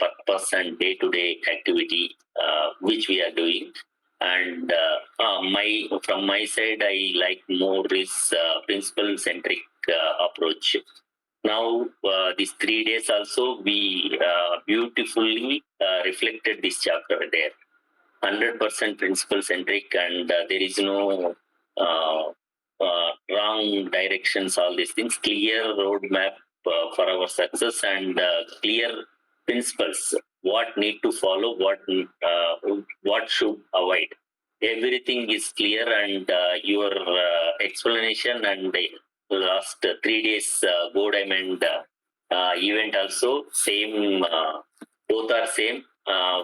purpose and day-to-day activity which we are doing. And from my side, I like more this principle-centric approach. Now, these 3 days also, we beautifully reflected this chapter there. 100% principle-centric, and there is no wrong directions, all these things. Clear roadmap for our success, and clear principles. What need to follow, what should avoid. Everything is clear, and your explanation and the last 3 days Go Diamond event also same. Both are same.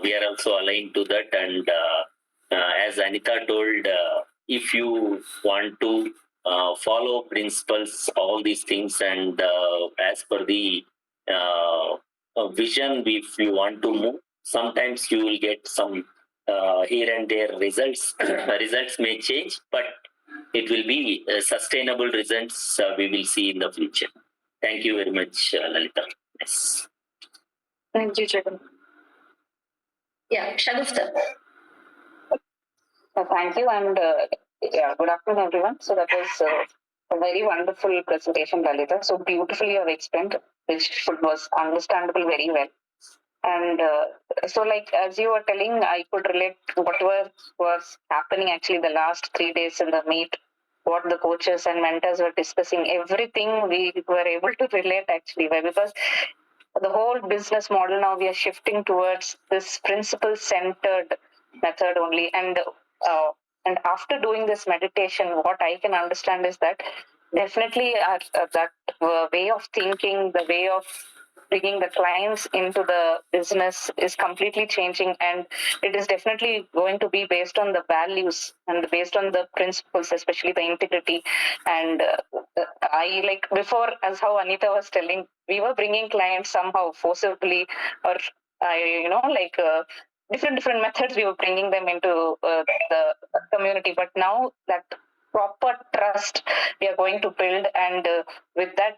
We are also aligned to that, and as Anita told, if you want to follow principles, all these things, and as per the vision, if you want to move, sometimes you will get some here and there results. Results may change, but it will be sustainable results we will see in the future. Thank you very much, Lalita. Yes. Thank you, Jagan. Yeah, Shagufta. Thank you, and good afternoon, everyone. So that was A very wonderful presentation, Lalita. So beautifully you have explained, which was understandable very well. And so, like as you were telling, I could relate to whatever was happening actually the last 3 days in the meet. What the coaches and mentors were discussing, everything we were able to relate actually, why? Because the whole business model now we are shifting towards this principle centered method only, and after doing this meditation, what I can understand is that definitely that way of thinking, the way of bringing the clients into the business is completely changing, and it is definitely going to be based on the values and based on the principles, especially the integrity. And I, like before, as how Anita was telling, we were bringing clients somehow forcibly, or different methods we were bringing them into the community. But now that proper trust we are going to build, and with that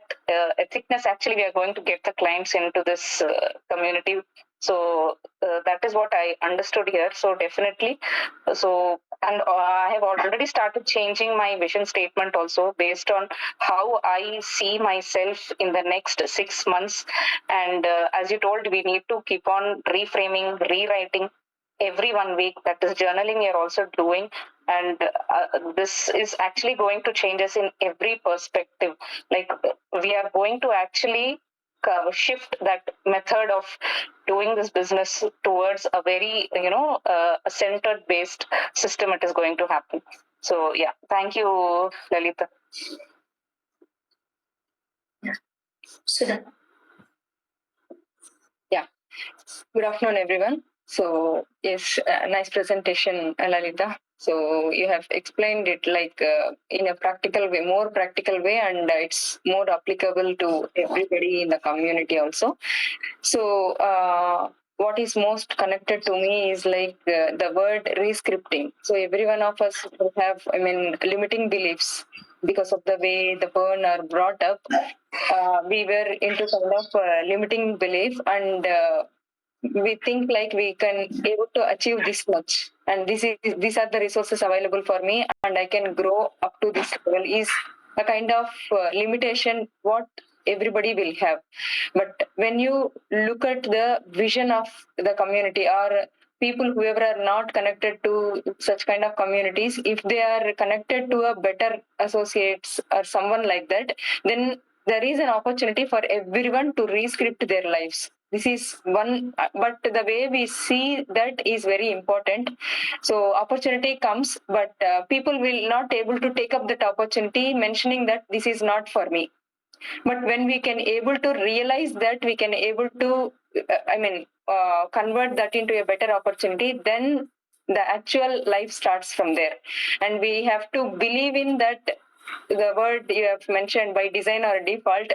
ethicness, actually we are going to get the clients into this community. So that is what I understood here. So definitely, so, and I have already started changing my vision statement also based on how I see myself in the next 6 months. And as you told, we need to keep on reframing, rewriting every 1 week. That is journaling we are also doing. And this is actually going to change us in every perspective. Like we are going to actually shift that method of doing this business towards a very, a centered based system. It is going to happen. So yeah, thank you, Lalita. Sudha. Good afternoon, everyone. So yes, nice presentation, Lalita. So you have explained it like in a practical way, more practical way, and it's more applicable to everybody in the community also. So what is most connected to me is like the word rescripting. So every one of us will have, limiting beliefs because of the way the burn are brought up. We were into kind of limiting belief, and we think like we can able to achieve this much, and these are the resources available for me, and I can grow up to this level, is a kind of limitation what everybody will have. But when you look at the vision of the community, or people whoever are not connected to such kind of communities, if they are connected to a better associates or someone like that, then there is an opportunity for everyone to rescript their lives. This is one, but the way we see that is very important. So opportunity comes, but people will not able to take up that opportunity, mentioning that this is not for me. But when we can able to realize that, we can able to convert that into a better opportunity, then the actual life starts from there. And we have to believe in that, the word you have mentioned, by design or default.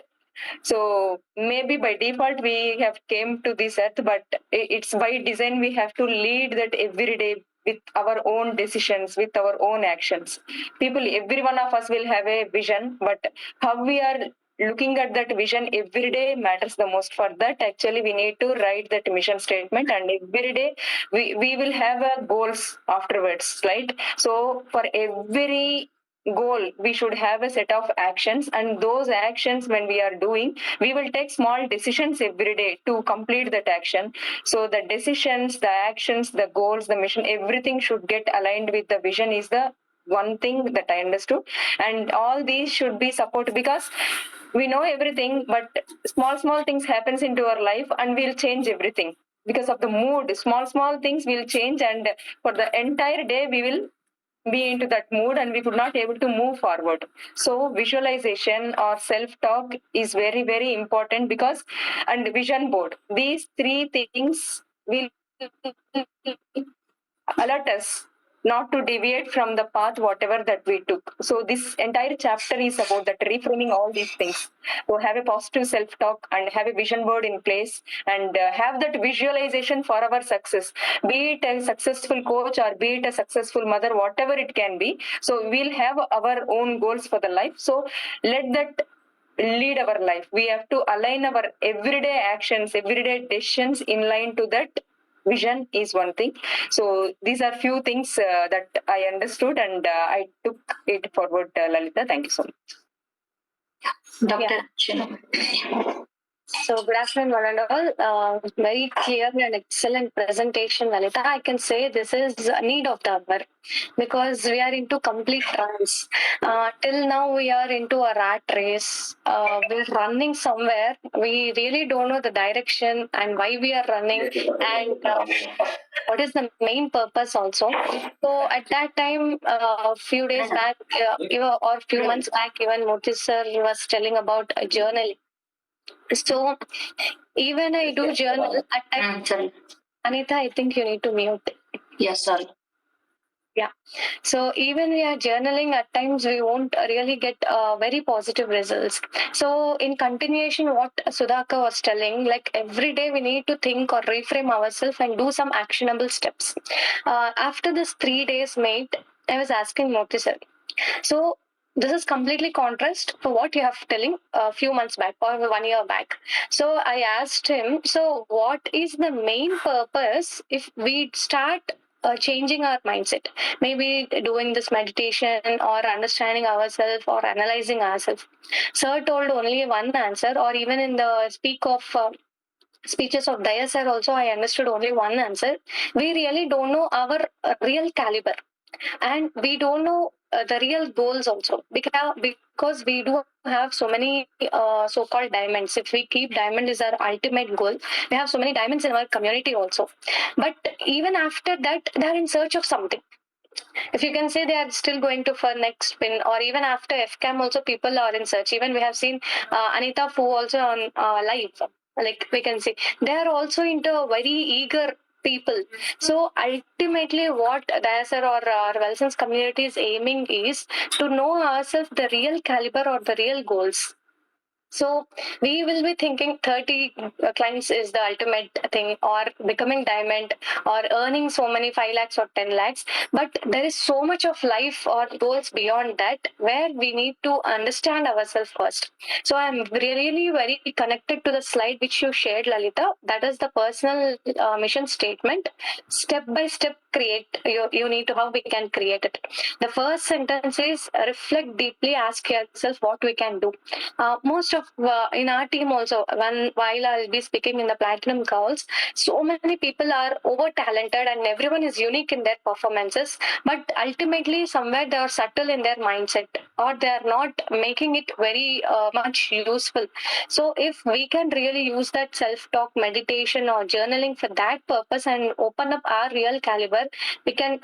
So maybe by default we have came to this earth, but it's by design we have to lead that every day with our own decisions, with our own actions. Every one of us will have a vision, but how we are looking at that vision every day matters the most. For that, actually, we need to write that mission statement, and every day we will have a goals afterwards, right? So for every goal we should have a set of actions, and those actions, when we are doing, we will take small decisions every day to complete that action. So the decisions, the actions, the goals, the mission, everything should get aligned with the vision, is the one thing that I understood. And all these should be supported, because we know everything, but small things happens into our life and we'll change everything because of the mood. Small things will change, and for the entire day we will be into that mood, and we could not able to move forward. So visualization or self-talk is very, very important, because, and vision board, these three things will alert us not to deviate from the path whatever that we took. So this entire chapter is about that, reframing all these things. So have a positive self-talk and have a vision board in place, and have that visualization for our success, be it a successful coach or be it a successful mother, whatever it can be. So we'll have our own goals for the life. So let that lead our life. We have to align our everyday actions, everyday decisions in line to that vision is one thing. So these are few things that I understood, and I took it forward, Lalita. Thank you so much. Dr. Chinu. So good afternoon, one and all. Very clear and excellent presentation, Lalita. I can say this is a need of the hour because we are into complete trance. Till now, we are into a rat race. We're running somewhere. We really don't know the direction and why we are running and what is the main purpose also. So at that time, a few days back, or few months back, even Murthy sir was telling about a journaling. So even I do journal at times. Sorry. Anita, I think you need to mute. Yes, sorry. So even we are journaling, at times we won't really get very positive results. So in continuation, what Sudhaka was telling, like every day we need to think or reframe ourselves and do some actionable steps. After this 3 days, mate, I was asking Murthy sir. So this is completely contrast to what you have telling a few months back or 1 year back. So I asked him, so what is the main purpose if we start changing our mindset? Maybe doing this meditation or understanding ourselves or analyzing ourselves. Sir told only one answer, or even in the speeches of Daya sir also I understood only one answer. We really don't know our real caliber. And we don't know the real goals also because we do have so many so-called diamonds. If we keep diamond is our ultimate goal, we have so many diamonds in our community also. But even after that, they are in search of something. If you can say, they are still going to for next spin, or even after FCAM also people are in search. Even we have seen Anita Fu also on live. Like we can see, they are also into a very eager people. So ultimately what DIASER or Wilson's community is aiming is to know ourselves the real caliber or the real goals. So we will be thinking 30 clients is the ultimate thing, or becoming diamond, or earning so many 5 lakhs or 10 lakhs. But there is so much of life or goals beyond that where we need to understand ourselves first. So I'm really very connected to the slide which you shared, Lalita. That is the personal mission statement. Step by step, create. You need to how we can create it. The first sentence is reflect deeply, ask yourself what we can do. Most of in our team also, while I'll be speaking in the platinum calls, so many people are over talented and everyone is unique in their performances, but ultimately somewhere they are subtle in their mindset, or they are not making it very much useful. So if we can really use that self-talk, meditation or journaling for that purpose and open up our real caliber, we can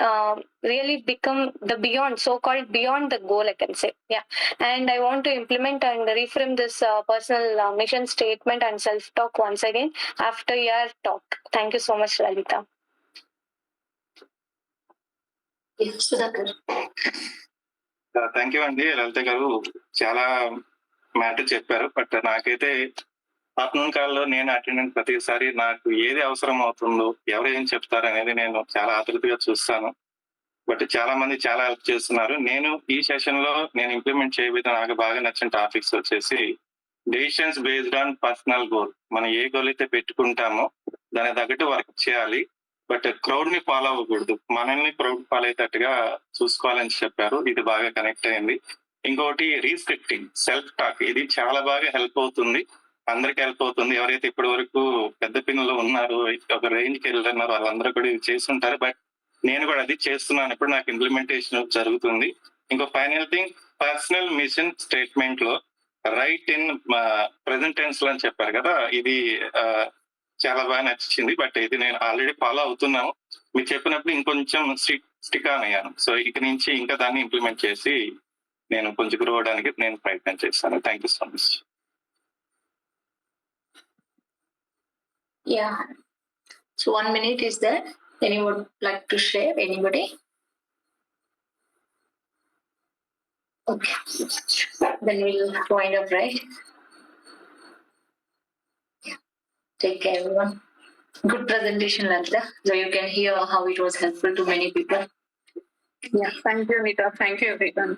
really become the beyond, so-called beyond the goal, I can say. Yeah. And I want to implement and reframe this personal mission statement and self-talk once again after your talk. Thank you so much, Lalita. Yes, Sudhakar. Thank you అండి లలిత గారు, చాలా matter చెప్పారు. But నాకైతే afternoon కాల్లో నేను attend అయిన ప్రతిసారి నాకు ఏది అవసరం అవుతుందో, ఎవరు ఏం చెప్తారు అనేది నేను చాలా ఆతృతగా చూస్తాను. బట్ చాలా మంది చాలా హెల్ప్ చేస్తున్నారు. నేను ఈ సెషన్ లో నేను ఇంప్లిమెంట్ చేయబోతే నాకు బాగా నచ్చిన టాపిక్స్ వచ్చేసి decisions based on personal goal. మనం ఏ గోల్ అయితే పెట్టుకుంటామో దానికి తగ్గట్టు వర్క్ చేయాలి. బట్ క్రౌడ్ ని ఫాలో అవ్వకూడదు, మనల్ని క్రౌడ్ ఫాలో అయ్యేటట్టుగా చూసుకోవాలని చెప్పారు. ఇది బాగా కనెక్ట్ అయింది. ఇంకొకటి రీస్ట్రిక్టింగ్ సెల్ఫ్ టాక్, ఇది చాలా బాగా హెల్ప్ అవుతుంది, అందరికి హెల్ప్ అవుతుంది. ఎవరైతే ఇప్పటి వరకు పెద్ద పిల్లలు ఉన్నారో, ఒక రేంజ్కి వెళ్ళున్నారో వాళ్ళందరూ కూడా ఇది చేస్తుంటారు. బట్ నేను కూడా అది చేస్తున్నాను, ఇప్పుడు నాకు ఇంప్లిమెంటేషన్ జరుగుతుంది. ఇంకో final thing, personal mission statement లో రైట్ ఇన్ ప్రెసెంట్ టెన్స్ లో అని చెప్పారు కదా, ఇది చాలా బాగా నచ్చింది. బట్ ఇది నేను ఆల్రెడీ ఫాలో అవుతున్నాను. మీరు చెప్పినప్పుడు ఇంకొంచెం స్టిక్ ఆన్ అయ్యాను. సో ఇక నుంచి ఇంకా దాన్ని ఇంప్లిమెంట్ చేసి నేను కొంచెం గ్రో అవడానికి నేను ప్రయత్నం చేస్తాను. Thank you so much. Yeah. So 1 minute is there. Anyone would like to share? Anybody? Okay. Then we'll wind up, right? Yeah. Take care, everyone. Good presentation, Lalita. So you can hear how it was helpful to many people. Yeah, thank you, Anita. Thank you, everyone.